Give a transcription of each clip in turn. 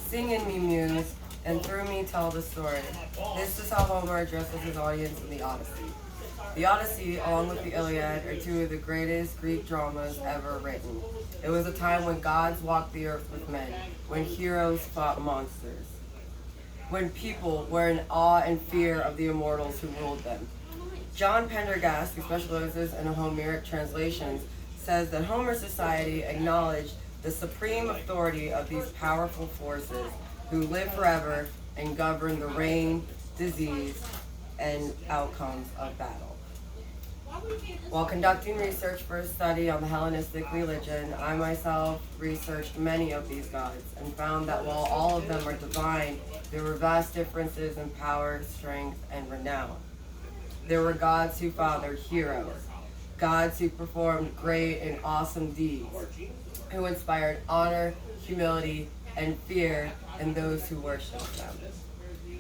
Sing in me, muse, and through me tell the story. This is how Homer addresses his audience in the Odyssey. The Odyssey, along with the Iliad, are two of the greatest Greek dramas ever written. It was a time when gods walked the earth with men, when heroes fought monsters, when people were in awe and fear of the immortals who ruled them. John Pendergast, who specializes in Homeric translations, says that Homer's society acknowledged the supreme authority of these powerful forces who live forever and govern the reign, disease, and outcomes of battle. While conducting research for a study on the Hellenistic religion, I myself researched many of these gods and found that while all of them are divine, there were vast differences in power, strength, and renown. There were gods who fathered heroes, gods who performed great and awesome deeds, who inspired honor, humility, and fear in those who worshiped them.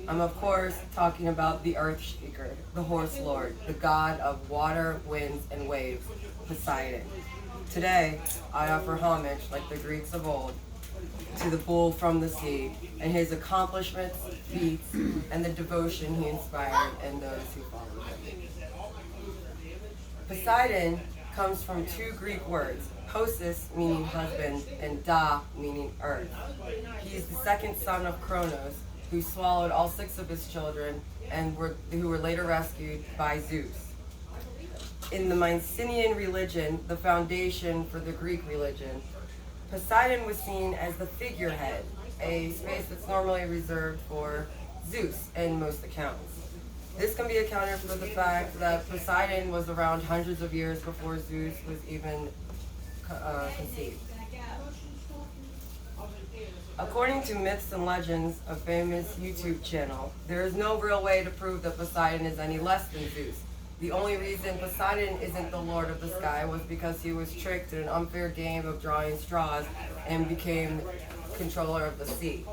I'm of course talking about the Earth Shaker, the Horse Lord, the god of water, winds, and waves, Poseidon. Today, I offer homage, like the Greeks of old, to the bull from the sea and his accomplishments, feats, and the devotion he inspired in those who followed him. Poseidon comes from two Greek words, Posis meaning husband and Da meaning earth. He is the second son of Kronos, who swallowed all 6 of his children and who were later rescued by Zeus. In the Mycenaean religion, the foundation for the Greek religion, Poseidon was seen as the figurehead, a space that's normally reserved for Zeus in most accounts. This can be accounted for the fact that Poseidon was around hundreds of years before Zeus was even conceived. According to Myths and Legends, a famous YouTube channel, there is no real way to prove that Poseidon is any less than Zeus. The only reason Poseidon isn't the lord of the sky was because he was tricked in an unfair game of drawing straws and became controller of the sea.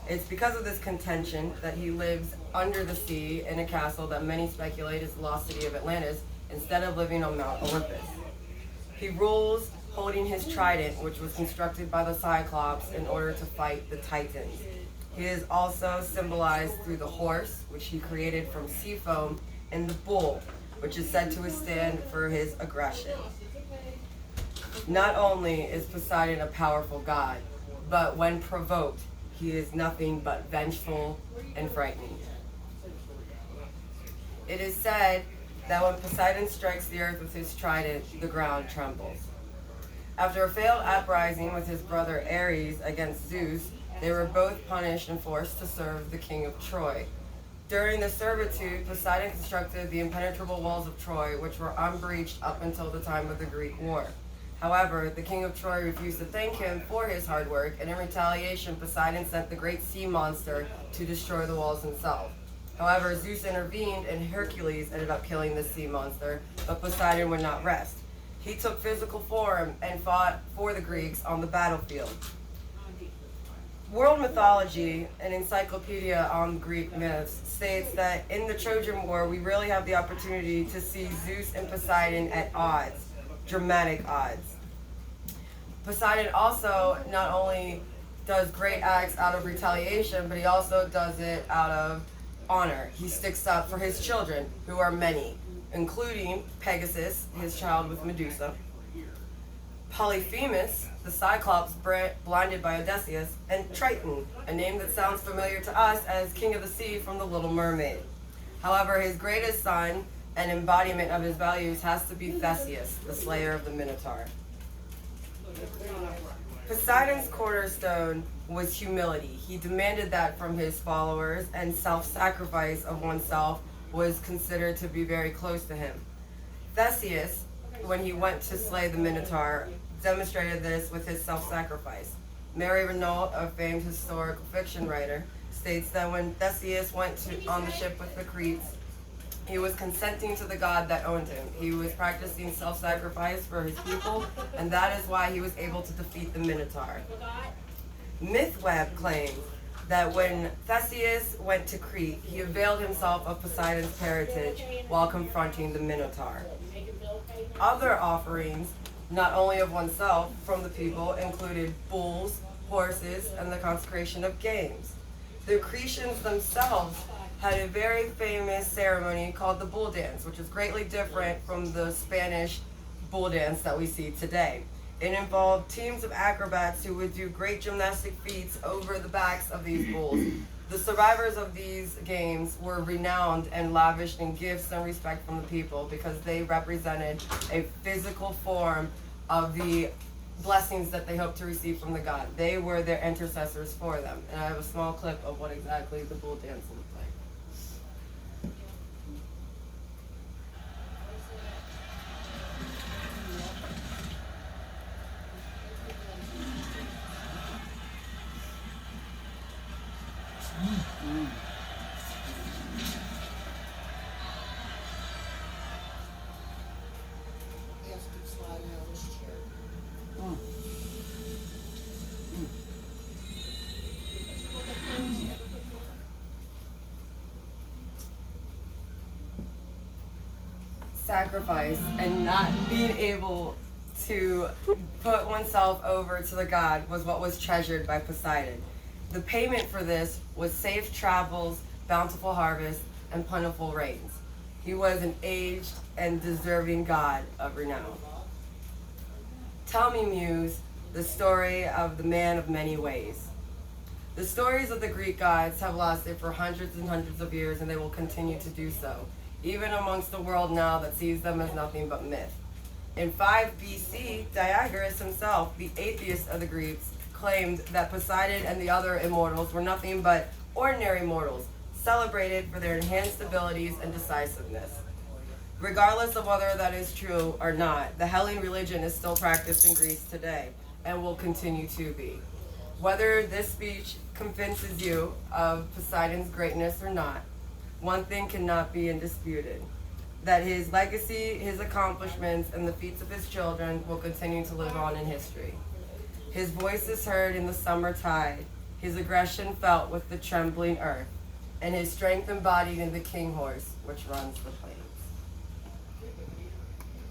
It's because of this contention that he lives under the sea in a castle that many speculate is the lost city of Atlantis instead of living on Mount Olympus. He rules holding his trident, which was constructed by the Cyclops in order to fight the Titans. He is also symbolized through the horse, which he created from sea foam, and the bull, which is said to withstand for his aggression. Not only is Poseidon a powerful god, but when provoked, he is nothing but vengeful and frightening. It is said that when Poseidon strikes the earth with his trident, the ground trembles. After a failed uprising with his brother Ares against Zeus, they were both punished and forced to serve the king of Troy. During the servitude, Poseidon constructed the impenetrable walls of Troy, which were unbreached up until the time of the Greek War. However, the king of Troy refused to thank him for his hard work, and in retaliation, Poseidon sent the great sea monster to destroy the walls himself. However, Zeus intervened, and Hercules ended up killing the sea monster, but Poseidon would not rest. He took physical form and fought for the Greeks on the battlefield. World Mythology, an encyclopedia on Greek myths, states that in the Trojan War, we really have the opportunity to see Zeus and Poseidon at odds, dramatic odds. Poseidon also not only does great acts out of retaliation, but he also does it out of honor. He sticks up for his children, who are many, including Pegasus, his child with Medusa, Polyphemus, the Cyclops blinded by Odysseus, and Triton, a name that sounds familiar to us as King of the Sea from The Little Mermaid. However, his greatest son and embodiment of his values has to be Theseus, the slayer of the Minotaur. Poseidon's cornerstone was humility. He demanded that from his followers, and self-sacrifice of oneself was considered to be very close to him. Theseus, when he went to slay the Minotaur, demonstrated this with his self-sacrifice. Mary Renault, a famed historical fiction writer, states that when Theseus went on the ship with the Cretes, he was consenting to the god that owned him. He was practicing self-sacrifice for his people, and that is why he was able to defeat the Minotaur. Mythweb claims that when Theseus went to Crete, he availed himself of Poseidon's heritage while confronting the Minotaur. Other offerings, not only of oneself, from the people included bulls, horses, and the consecration of games. The Cretians themselves had a very famous ceremony called the bull dance, which is greatly different from the Spanish bull dance that we see today. It involved teams of acrobats who would do great gymnastic feats over the backs of these bulls. The survivors of these games were renowned and lavished in gifts and respect from the people because they represented a physical form of the blessings that they hoped to receive from the god. They were their intercessors for them. And I have a small clip of what exactly the bull dance looked like. Sacrifice and not being able to put oneself over to the god was what was treasured by Poseidon. The payment for this was safe travels, bountiful harvest, and plentiful rains. He was an aged and deserving god of renown. Tell me, Muse, the story of the man of many ways. The stories of the Greek gods have lasted for hundreds and hundreds of years, and they will continue to do so, even amongst the world now that sees them as nothing but myth. In 5 BC, Diagoras himself, the atheist of the Greeks, claimed that Poseidon and the other immortals were nothing but ordinary mortals, celebrated for their enhanced abilities and decisiveness. Regardless of whether that is true or not, the Hellene religion is still practiced in Greece today and will continue to be. Whether this speech convinces you of Poseidon's greatness or not, one thing cannot be undisputed, that his legacy, his accomplishments, and the feats of his children will continue to live on in history. His voice is heard in the summer tide, his aggression felt with the trembling earth, and his strength embodied in the king horse which runs the plains.